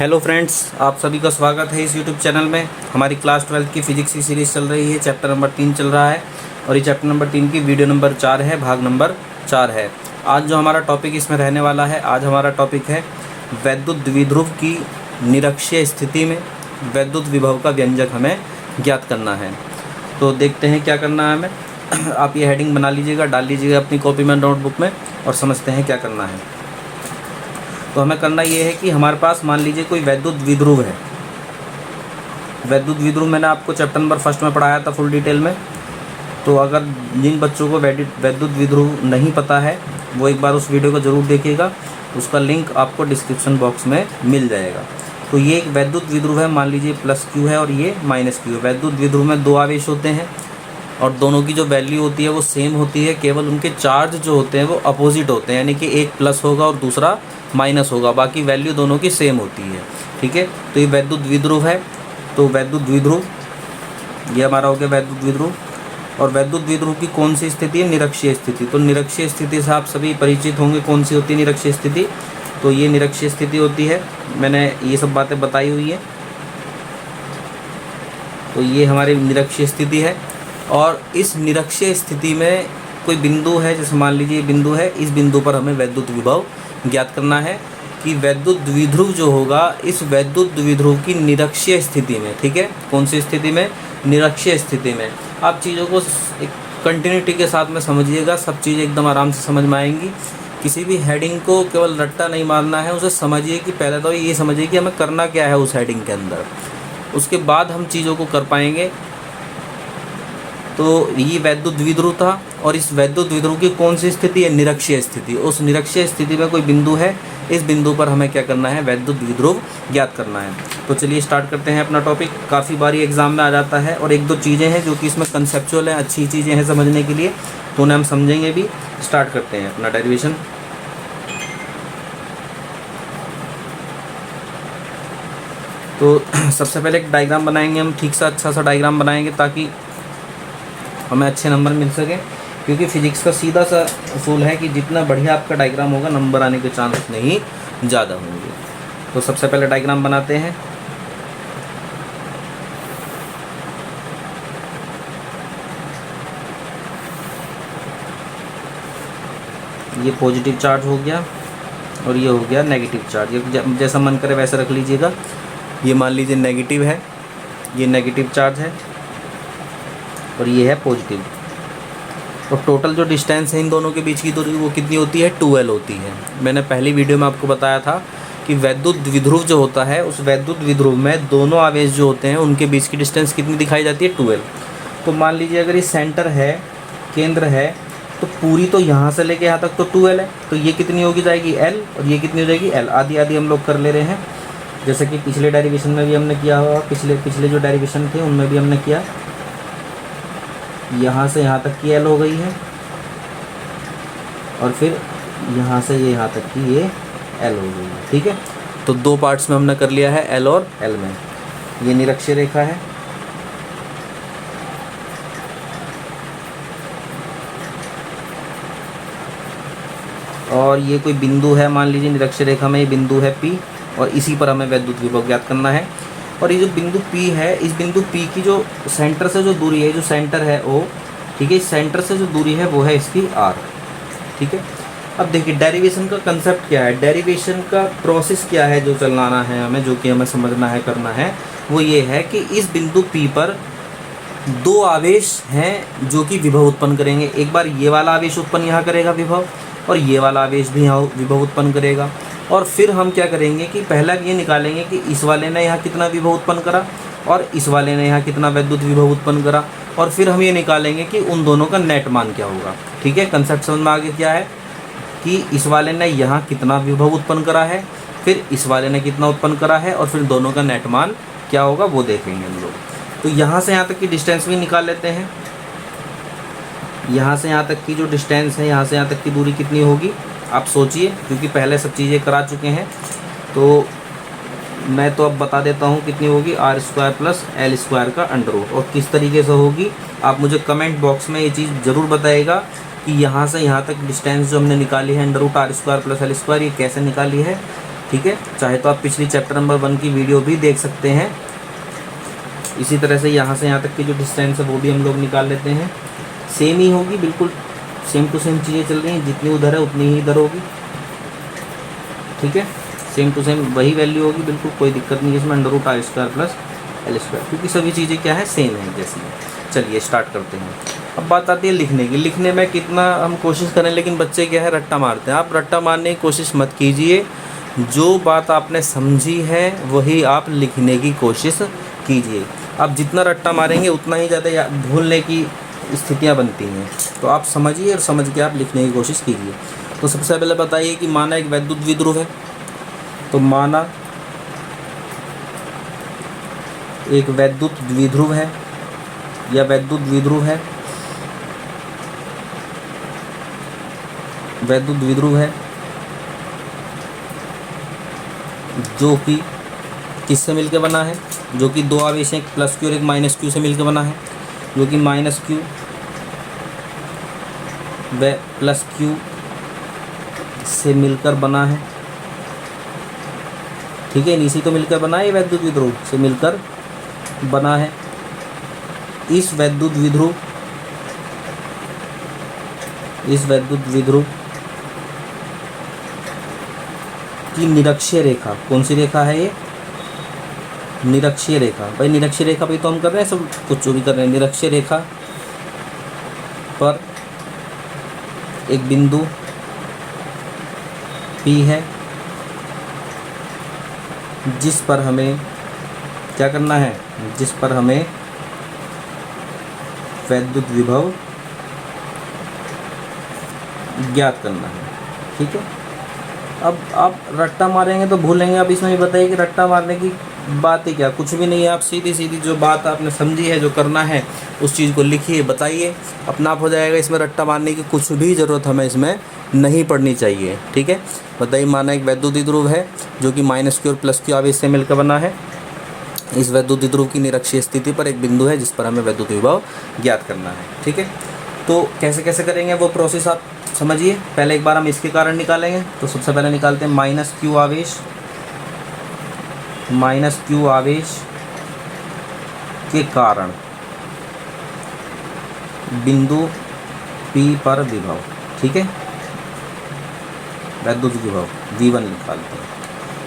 Hello friends, आप सभी का स्वागत है इस यूट्यूब चैनल में। हमारी क्लास 12 की फिजिक्स की सीरीज़ चल रही है। चैप्टर नंबर 3 चल रहा है और ये चैप्टर नंबर 3 की वीडियो नंबर 4 है, भाग नंबर 4 है। आज जो हमारा टॉपिक इसमें रहने वाला है, आज हमारा टॉपिक है वैद्युत द्विध्रुव की निरक्षीय स्थिति में वैद्युत विभव का व्यंजक हमें ज्ञात करना है। तो देखते हैं क्या करना है हमें। आप ये हेडिंग बना लीजिएगा, डाल लीजिएगा अपनी कॉपी में, नोटबुक में, और समझते हैं क्या करना है। तो हमें करना ये है कि हमारे पास मान लीजिए कोई वैद्युत द्विध्रुव है। वैद्युत द्विध्रुव मैंने आपको चैप्टर नंबर 1 में पढ़ाया था फुल डिटेल में। तो अगर जिन बच्चों को वैद्युत द्विध्रुव नहीं पता है वो एक बार उस वीडियो को ज़रूर देखिएगा, उसका लिंक आपको डिस्क्रिप्शन बॉक्स में मिल जाएगा। तो ये एक वैद्युत द्विध्रुव है, मान लीजिए प्लस क्यू है और ये माइनस क्यू है। वैद्युत द्विध्रुव में दो आवेश होते हैं और दोनों की जो वैल्यू होती है वो सेम होती है, केवल उनके चार्ज जो होते हैं वो अपोजिट होते हैं, यानी कि एक प्लस होगा और दूसरा माइनस होगा, बाकी वैल्यू दोनों की सेम होती है। ठीक है, तो ये वैद्युत द्विध्रुव है। तो वैद्युत द्विध्रुव ये हमारा हो गया वैद्युत द्विध्रुव। और वैद्युत द्विध्रुव की कौन सी स्थिति है? निरक्षीय स्थिति। तो निरक्षीय स्थिति से आप सभी परिचित होंगे। कौन सी होती है निरक्षीय स्थिति? तो ये निरक्षीय स्थिति होती है, मैंने ये सब बातें बताई हुई है। तो ये हमारी निरक्षीय स्थिति है और इस निरक्षीय स्थिति में कोई बिंदु है, जैसे मान लीजिए बिंदु है, इस बिंदु पर हमें वैद्युत विभव ज्ञात करना है कि वैद्युत द्विध्रुव जो होगा इस वैद्युत द्विध्रुव की निरक्षीय स्थिति में। ठीक है, कौन सी स्थिति में? निरक्षीय स्थिति में। आप चीज़ों को एक कंटिन्यूटी के साथ में समझिएगा, सब चीज़ें एकदम आराम से समझ में आएंगी। किसी भी हेडिंग को केवल रट्टा नहीं मारना है, उसे समझिए कि पहले तो ये समझिए कि हमें करना क्या है उस हेडिंग के अंदर, उसके बाद हम चीज़ों को कर पाएंगे। तो ये वैद्युत द्विध्रुव था और इस वैद्युत द्विध्रुव की कौन सी स्थिति है? निरक्षीय स्थिति। उस निरक्षीय स्थिति में कोई बिंदु है, इस बिंदु पर हमें क्या करना है? वैद्युत द्विध्रुव ज्ञात करना है। तो चलिए स्टार्ट करते हैं अपना टॉपिक। काफ़ी बारी एग्जाम में आ जाता है और एक दो चीज़ें हैं जो कि इसमें कंसेप्चुअल हैं, अच्छी चीज़ें हैं समझने के लिए, तो उन्हें हम समझेंगे भी। स्टार्ट करते हैं अपना डेरिवेशन। तो सबसे पहले एक डायग्राम बनाएंगे हम, ठीक सा अच्छा सा डायग्राम बनाएंगे ताकि हमें अच्छे नंबर मिल सके, क्योंकि फिजिक्स का सीधा सा असूल है कि जितना बढ़िया आपका डायग्राम होगा नंबर आने के चांस उतने ही ज़्यादा होंगे। तो सबसे पहले डायग्राम बनाते हैं। ये पॉजिटिव चार्ज हो गया और ये हो गया नेगेटिव चार्ज। ये जैसा मन करे वैसा रख लीजिएगा। ये मान लीजिए नेगेटिव है, ये नेगेटिव चार्ज है और ये है पॉजिटिव। और टोटल जो डिस्टेंस है इन दोनों के बीच की दूरी वो कितनी होती है? 2L होती है। मैंने पहली वीडियो में आपको बताया था कि वैद्युत द्विध्रुव जो होता है उस वैद्युत द्विध्रुव में दोनों आवेश जो होते हैं उनके बीच की डिस्टेंस कितनी दिखाई जाती है? 2L। तो मान लीजिए अगर ये सेंटर है, केंद्र है, तो पूरी तो यहाँ से लेके यहाँ तक तो 2L है। तो ये कितनी होगी जाएगी? L, और ये कितनी हो जाएगी? L। आधी आधी हम लोग कर ले रहे हैं, जैसे कि पिछले डेरिवेशन में भी हमने किया हुआ, पिछले जो डेरिवेशन थे उनमें भी हमने किया। यहाँ से यहाँ तक की L हो गई है और फिर यहाँ से ये यहाँ तक की ये L हो गई है। ठीक है, तो दो पार्ट्स में हमने कर लिया है, L और L में। ये निरक्षीय रेखा है और ये कोई बिंदु है, मान लीजिए निरक्षीय रेखा में ये बिंदु है P और इसी पर हमें वैद्युत विभव ज्ञात करना है। और ये जो बिंदु P है, इस बिंदु P की जो सेंटर से जो दूरी है, जो सेंटर है O, ठीक है, इस सेंटर से जो दूरी है वो है इसकी R। ठीक है, अब देखिए डेरिवेशन का कंसेप्ट क्या है, डेरिवेशन का प्रोसेस क्या है जो चलाना है हमें, जो कि हमें समझना है, करना है, वो ये है कि इस बिंदु P पर दो आवेश हैं जो कि विभव उत्पन्न करेंगे। एक बार ये वाला आवेश उत्पन्न यहाँ करेगा विभव, और ये वाला आवेश भी यहाँ विभव उत्पन्न करेगा। और फिर हम क्या करेंगे कि पहला ये निकालेंगे कि इस वाले ने यहाँ कितना विभव उत्पन्न करा और इस वाले ने यहाँ कितना वैद्युत विभव उत्पन्न करा, और फिर हम ये निकालेंगे कि उन दोनों का नेट मान क्या होगा। ठीक है, कंसेप्ट समझ में आगे क्या है कि इस वाले ने यहाँ कितना विभव उत्पन्न करा है, फिर इस वाले ने कितना उत्पन्न करा है, और फिर दोनों का नेट मान क्या होगा वो देखेंगे हम लोग। तो यहाँ से यहाँ तक की डिस्टेंस भी निकाल लेते हैं। यहाँ से यहाँ तक की जो डिस्टेंस है, यहाँ से यहाँ तक की दूरी कितनी होगी आप सोचिए, क्योंकि पहले सब चीज़ें करा चुके हैं। तो मैं तो अब बता देता हूँ कितनी होगी, R² प्लस L² का अंडर रूट। और किस तरीके से होगी आप मुझे कमेंट बॉक्स में ये चीज़ ज़रूर बताइएगा कि यहाँ से यहाँ तक डिस्टेंस जो हमने निकाली है under root R² plus L² ये कैसे निकाली है। ठीक है। चाहे तो आप पिछली चैप्टर नंबर 1 की वीडियो भी देख सकते हैं। इसी तरह से यहाँ से यहाँ तक की जो डिस्टेंस है वो भी हम लोग निकाल लेते हैं। सेम ही होगी, बिल्कुल सेम टू सेम चीज़ें चल रही हैं, जितनी उधर है उतनी ही इधर होगी, ठीक है। सेम टू सेम वही वैल्यू होगी, बिल्कुल कोई दिक्कत नहीं है इसमें, √r² प्लस l², क्योंकि सभी चीज़ें क्या है, सेम है जैसी। चलिए स्टार्ट करते हैं। अब बात आती है लिखने की। लिखने में कितना हम कोशिश करें, लेकिन बच्चे क्या है, रट्टा मारते हैं। आप रट्टा मारने की कोशिश मत कीजिए, जो बात आपने समझी है वही आप लिखने की कोशिश कीजिए। आप जितना रट्टा मारेंगे उतना ही ज़्यादा भूलने की स्थितियाँ बनती हैं। तो आप समझिए और समझ के आप लिखने की कोशिश कीजिए। तो सबसे पहले बताइए कि माना एक वैद्युत द्विध्रुव है, तो माना एक वैद्युत द्विध्रुव है या वैद्युत द्विध्रुव है, वैद्युत द्विध्रुव है जो कि किससे मिलकर बना है, जो कि दो आवेश हैं, एक +q और एक -q से मिलकर बना है, जो कि -q व +q से मिलकर बना है, ठीक है। इसी तो मिलकर बना है, वैद्युत द्विध्रुव से मिलकर बना है। इस वैद्युत द्विध्रुव की निरक्षीय रेखा, कौन सी रेखा है ये, निरक्षीय रेखा। भाई निरक्षीय रेखा पे तो हम कर रहे हैं सब कुछ जो भी कर रहे हैं। निरक्षीय रेखा पर एक बिंदु P है, जिस पर हमें क्या करना है, जिस पर हमें वैद्युत विभव ज्ञात करना है, ठीक है। अब आप रट्टा मारेंगे तो भूलेंगे। अब इसमें भी बताइए कि रट्टा मारने की बात ही क्या, कुछ भी नहीं है। आप सीधी सीधी जो बात आपने समझी है, जो करना है उस चीज़ को लिखिए, बताइए, अपना आप हो जाएगा। इसमें रट्टा मारने की कुछ भी ज़रूरत हमें इसमें नहीं पड़नी चाहिए, ठीक है। बताइए, माना एक वैद्युत द्विध्रुव है जो कि -q और +q आवेश से मिलकर बना है। इस वैद्युत द्विध्रुव की निरक्षीय स्थिति पर एक बिंदु है जिस पर हमें वैद्युत विभव ज्ञात करना है, ठीक है। तो कैसे कैसे करेंगे वो प्रोसेस आप समझिए। पहले एक बार हम इसके कारण निकालेंगे। तो सबसे पहले निकालते हैं -q आवेश के कारण बिंदु P पर विभव, ठीक है, वैद्युत विभव V1 निकालते हैं।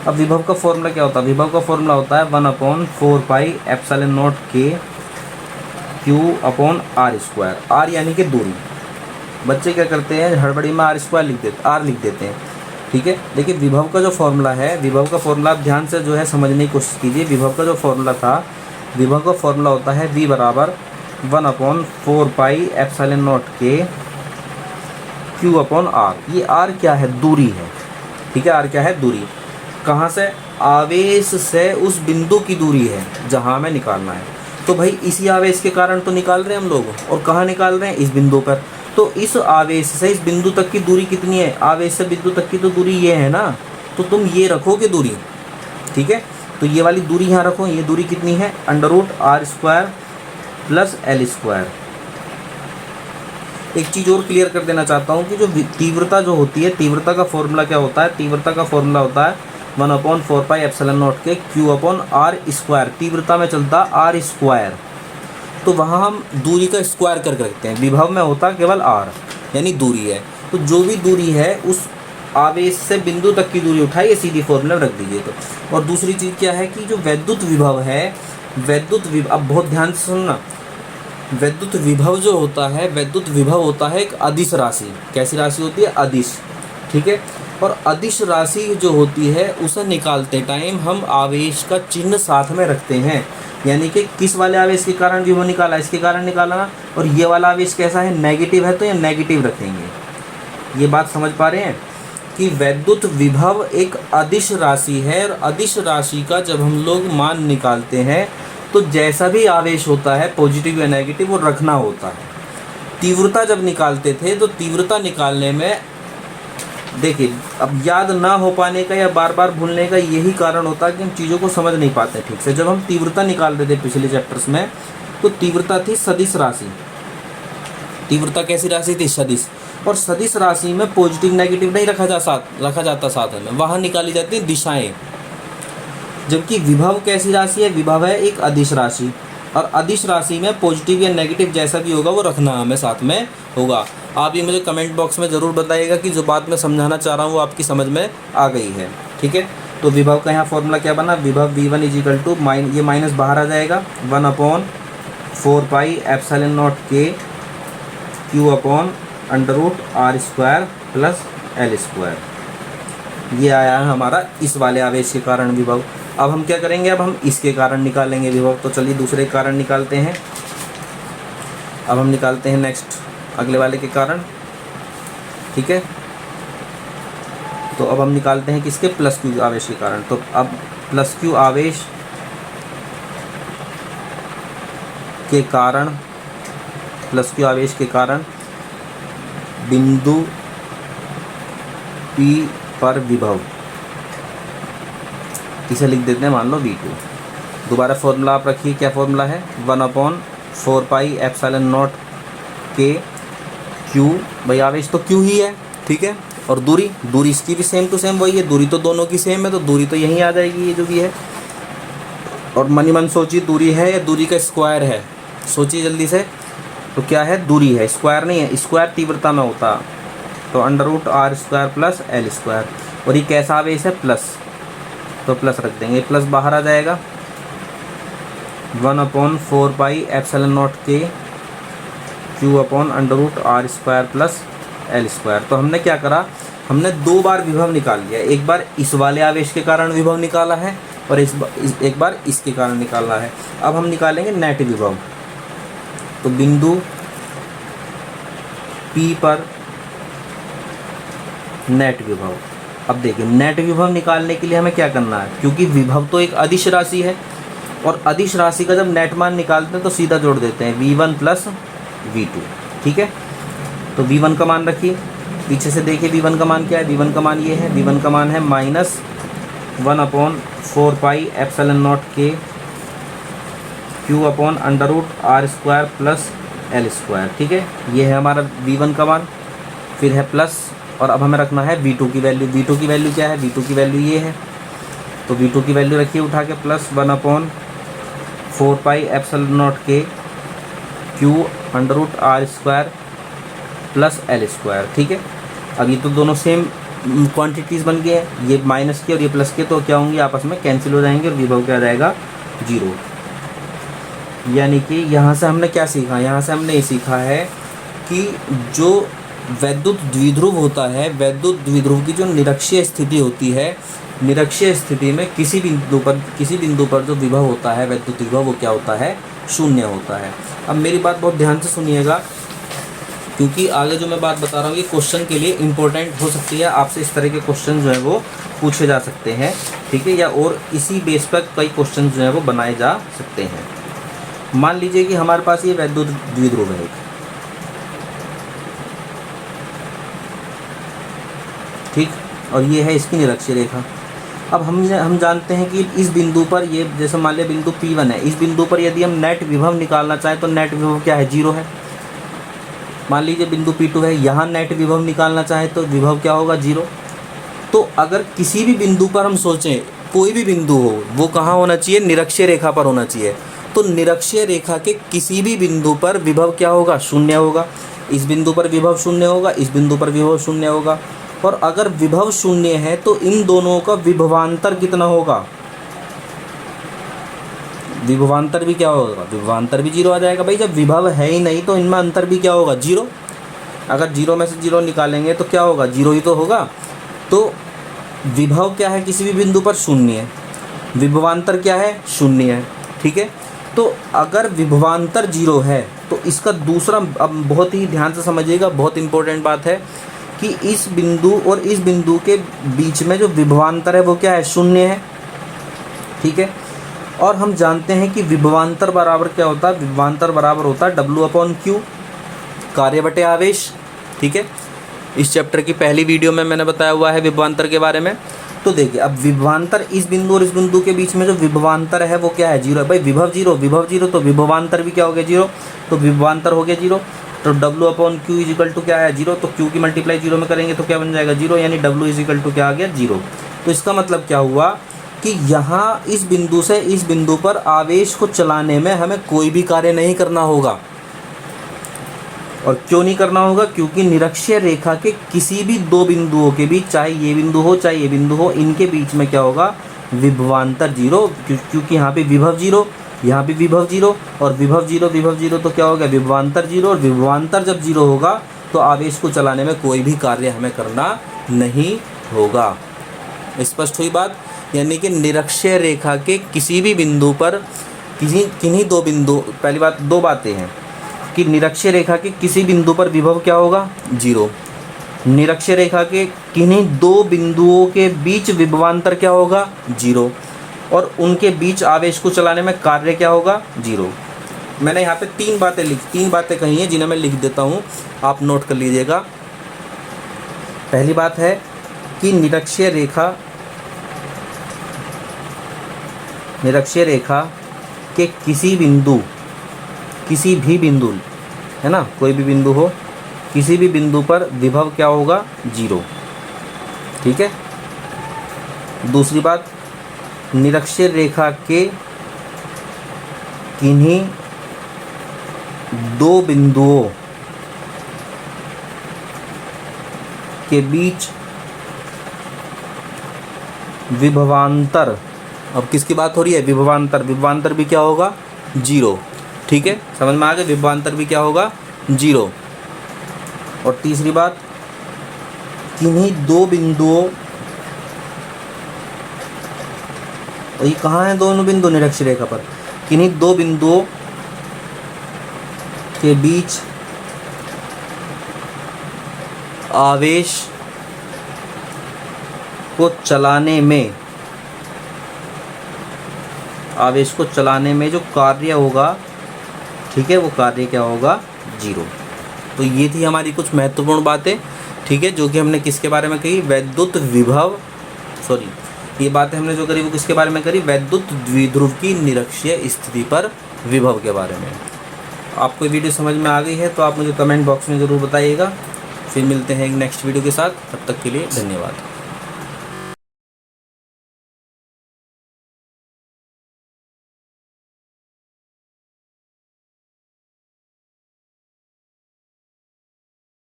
अब विभव का फॉर्मूला क्या होता है, विभव का फॉर्मूला होता है 1/4πε0 K Q/r²। r यानी कि दूरी। बच्चे क्या करते हैं, हड़बड़ी में r² लिख देते हैं, ठीक है। लेकिन विभव का जो फॉर्मूला है, विभव का फॉर्मूला आप ध्यान से जो है समझने की कोशिश कीजिए। विभव का जो फॉर्मूला था, विभव का फॉर्मूला होता है V = 1/4πε0 K Q/r। ये r क्या है, दूरी है, ठीक है। r क्या है, दूरी। कहाँ से, आवेश से उस बिंदु की दूरी है जहाँ हमें निकालना है। तो भाई इसी आवेश के कारण तो निकाल रहे हैं हम लोग, और कहाँ निकाल रहे हैं, इस बिंदु पर। तो इस आवेश से इस बिंदु तक की दूरी कितनी है, आवेश से बिंदु तक की तो दूरी ये है ना, तो तुम ये रखोगे दूरी, ठीक है। तो ये वाली दूरी यहाँ रखो, ये दूरी कितनी है, √r² + l²। एक चीज़ और क्लियर कर देना चाहता हूँ कि जो तीव्रता जो होती है, तीव्रता का फॉर्मूला क्या होता है, तीव्रता का फॉर्मूला होता है 1/4πε0 के Q/r²। तीव्रता में चलता r², तो वहाँ हम दूरी का स्क्वायर करके रखते हैं। विभव में होता केवल r, यानी दूरी है। तो जो भी दूरी है उस आवेश से बिंदु तक की दूरी उठाइए, सीधी फॉर्मूला रख दीजिए। तो और दूसरी चीज़ क्या है कि जो वैद्युत विभव है, अब बहुत ध्यान से सुनना, वैद्युत विभव जो होता है, वैद्युत विभव होता है एक अदिश राशि। कैसी राशि होती है, अदिश, ठीक है। और अदिश राशि जो होती है उसे निकालते टाइम हम आवेश का चिन्ह साथ में रखते हैं। यानी कि किस वाले आवेश के कारण विभव निकाला, इसके कारण निकाला, और ये वाला आवेश कैसा है, नेगेटिव है, तो ये नेगेटिव रखेंगे। ये बात समझ पा रहे हैं कि वैद्युत विभव एक अदिश राशि है, और अदिश राशि का जब हम लोग मान निकालते हैं तो जैसा भी आवेश होता है, पॉजिटिव या नेगेटिव, वो रखना होता है। तीव्रता जब निकालते थे तो तीव्रता निकालने में देखिए, अब याद ना हो पाने का या बार बार भूलने का यही कारण होता है कि हम चीज़ों को समझ नहीं पाते ठीक से। जब हम तीव्रता निकालते थे पिछले चैप्टर्स में, तो तीव्रता थी सदिश राशि। तीव्रता कैसी राशि थी, सदिश। और सदिश राशि में पॉजिटिव नेगेटिव नहीं रखा जाता साथ में, वहाँ निकाली जाती हैं दिशाएं। जबकि विभव कैसी राशि है, विभव है एक अदिश राशि, और अदिश राशि में पॉजिटिव या नेगेटिव जैसा भी होगा वो रखना हमें साथ में होगा। आप ये मुझे कमेंट बॉक्स में ज़रूर बताइएगा कि जो बात मैं समझाना चाह रहा हूँ वो आपकी समझ में आ गई है। ठीक है, तो विभव का यहाँ फॉर्मूला क्या बना, विभव V1 इजिकल टू ये माइनस बाहर आ जाएगा 1/4 epsilon naught K Q upon under root R square plus L square. ये आया है हमारा इस वाले आवेश के कारण विभव। अब हम क्या करेंगे, अब हम इसके कारण निकालेंगे विभव। तो चलिए दूसरे कारण निकालते हैं। अब हम निकालते हैं नेक्स्ट अगले वाले के कारण। ठीक है, तो अब हम निकालते हैं किसके, प्लस क्यू आवेश के कारण। तो अब प्लस क्यू आवेश के कारण, प्लस क्यू आवेश के कारण बिंदु P पर विभव, इसे लिख देते हैं मान लो V2। दोबारा फॉर्मूला आप रखिए, क्या फॉर्मूला है, 1/4 एप्सिलॉन नॉट K Q, भाई आवेश तो Q ही है। ठीक है, और दूरी इसकी भी सेम टू सेम वही है, दूरी तो दोनों की सेम है, तो दूरी तो यहीं आ जाएगी ये जो भी है। और मनी मन सोचिए दूरी है या दूरी का स्क्वायर है, सोचिए जल्दी से। तो क्या है, दूरी है, स्क्वायर नहीं है, स्क्वायर तीव्रता में होता, तो under root R square plus L square. और ये कैसा आवेश है, प्लस, तो प्लस रख देंगे, प्लस बाहर आ जाएगा 1/4 epsilon naught K Q upon under root R square plus L square. तो हमने क्या करा, हमने दो बार विभव निकाल लिया, एक बार इस वाले आवेश के कारण विभव निकाला है और एक बार इसके कारण निकालना है। अब हम निकालेंगे नेट विभव। तो बिंदु P पर नेट विभव। अब देखिए नेट विभव निकालने के लिए हमें क्या करना है, क्योंकि विभव तो एक अदिश राशि है और अदिश राशि का जब नेट मान निकालते हैं तो सीधा जोड़ देते हैं V1 प्लस V2। ठीक है, तो V1 का मान रखिए, पीछे से देखिए V1 का मान क्या है, V1 का मान ये है, V1 का मान है -1/4 epsilon naught K Q upon under root R square plus L square. ठीक है, ये है हमारा V1 का मान, फिर है प्लस, और अब हमें रखना है V2 की वैल्यू। V2 की वैल्यू क्या है, V2 की वैल्यू ये है, तो V2 की वैल्यू रखिए उठा के, plus 1/4 epsilon naught K Q under root R square plus L square. ठीक है, अब ये तो दोनों सेम क्वांटिटीज़ बन गए हैं, ये माइनस के और ये प्लस के तो क्या होंगे, आपस में कैंसिल हो जाएंगे और विभव क्या आ जाएगा, 0। यानी कि यहाँ से हमने क्या सीखा, यहाँ से हमने ये सीखा है कि जो वैद्युत द्विध्रुव होता है, वैद्युत द्विध्रुव की जो निरक्षीय स्थिति होती है, निरक्षीय स्थिति में किसी बिंदु पर जो विभव होता है, वैद्युत विभव, वो क्या होता है, शून्य होता है। अब मेरी बात बहुत ध्यान से सुनिएगा, क्योंकि आगे जो मैं बात बता रहा हूँ ये क्वेश्चन के लिए इम्पोर्टेंट हो सकती है, आपसे इस तरह के क्वेश्चन जो है वो पूछे जा सकते हैं। ठीक है, या और इसी बेस पर कई क्वेश्चन जो है वो बनाए जा सकते हैं। मान लीजिए कि हमारे पास ये वैद्युत द्विध्रुव है, ठीक, और ये है इसकी निरक्षीय रेखा। अब हम जानते हैं कि इस बिंदु पर, ये जैसे मान लिया बिंदु P1 है, इस बिंदु पर यदि हम नेट विभव निकालना चाहें तो नेट विभव क्या है, 0 है। मान लीजिए बिंदु P2 है, यहाँ नेट विभव निकालना चाहें तो विभव क्या होगा, 0। तो अगर किसी भी बिंदु पर हम सोचें, कोई भी बिंदु हो, वो कहाँ होना चाहिए, निरक्षीय रेखा पर होना चाहिए। तो निरक्षीय रेखा के किसी भी बिंदु पर विभव क्या होगा, 0 होगा। इस बिंदु पर विभव 0 होगा, इस बिंदु पर विभव 0 होगा। और अगर विभव 0 है तो इन दोनों का विभवांतर कितना होगा, विभवांतर भी क्या होगा, विभवांतर भी 0 आ जाएगा। भाई जब विभव है ही नहीं तो इनमें अंतर भी क्या होगा, 0। अगर 0 में से 0 निकालेंगे तो क्या होगा, 0 ही तो होगा। तो विभव क्या है, किसी भी बिंदु पर 0 है, विभवांतर क्या है, 0 है। ठीक है, तो अगर विभवांतर 0 है तो इसका दूसरा, अब बहुत ही ध्यान से समझिएगा, बहुत इंपॉर्टेंट बात है कि इस बिंदु और इस बिंदु के बीच में जो विभवांतर है वो क्या है, 0 है। ठीक है, और हम जानते हैं कि विभवांतर बराबर क्या होता है, विभवांतर बराबर होता है W/Q, कार्य बटे आवेश। ठीक है, इस चैप्टर की पहली वीडियो में मैंने बताया हुआ है विभवांतर के बारे में। तो देखिए, अब विभवांतर इस बिंदु और इस बिंदु के बीच में जो विभवांतर है वो क्या है, 0 है। भाई विभव 0 तो विभवांतर भी क्या हो गया, 0। तो विभवांतर हो गया 0। तो W upon Q is equal to क्या है 0, तो Q की मल्टीप्लाई 0 में करेंगे तो क्या बन जाएगा 0, यानी W इज इक्वल टू क्या आ गया 0। तो इसका मतलब क्या हुआ कि यहाँ इस बिंदु से इस बिंदु पर आवेश को चलाने में हमें कोई भी कार्य नहीं करना होगा। और क्यों नहीं करना होगा, क्योंकि निरक्षीय रेखा के किसी भी दो बिंदुओं के बीच, चाहे ये बिंदु हो चाहे ये बिंदु हो, इनके बीच में क्या होगा विभवांतर 0, क्योंकि यहाँ पे विभव 0, यहाँ पे विभव 0 और विभव 0 तो क्या हो गया विभवांतर 0, और विभवांतर जब 0 होगा तो आवेश को चलाने में कोई भी कार्य हमें करना नहीं होगा। स्पष्ट हुई बात। यानी कि निरक्षीय रेखा के किसी भी बिंदु पर किन्हीं दो बिंदु, पहली बात दो बातें हैं कि निरक्षीय रेखा के किसी बिंदु पर विभव क्या होगा 0, निरक्षीय रेखा के किन्हीं दो बिंदुओं के बीच विभवांतर क्या होगा 0, और उनके बीच आवेश को चलाने में कार्य क्या होगा 0। मैंने यहाँ पे तीन बातें कही हैं जिन्हें मैं लिख देता हूँ, आप नोट कर लीजिएगा। पहली बात है कि निरक्षीय रेखा के किसी भी बिंदु है ना, कोई भी बिंदु हो, किसी भी बिंदु पर विभव क्या होगा 0, ठीक है। दूसरी बात, निरक्षीय रेखा के किन्हीं दो बिंदुओं के बीच विभवांतर, अब किसकी बात हो रही है विभवांतर भी क्या होगा 0, ठीक है, समझ में आ गया, विभवांतर भी क्या होगा 0। और तीसरी बात, किन्हीं दो बिंदुओं, ये कहाँ हैं दोनों बिंदु निरक्षीय रेखा पर, किन्हीं दो बिंदुओं के बीच आवेश को चलाने में जो कार्य होगा, ठीक है, वो कार्य क्या होगा 0। तो ये थी हमारी कुछ महत्वपूर्ण बातें, ठीक है, जो कि हमने किसके बारे में कही, वैद्युत विभव, ये बातें हमने जो करी वो किसके बारे में करी, वैद्युत द्विध्रुव की निरक्षीय स्थिति पर विभव के बारे में। आपको ये वीडियो समझ में आ गई है तो आप मुझे कमेंट बॉक्स में ज़रूर बताइएगा। फिर मिलते हैं एक नेक्स्ट वीडियो के साथ, तब तक के लिए धन्यवाद।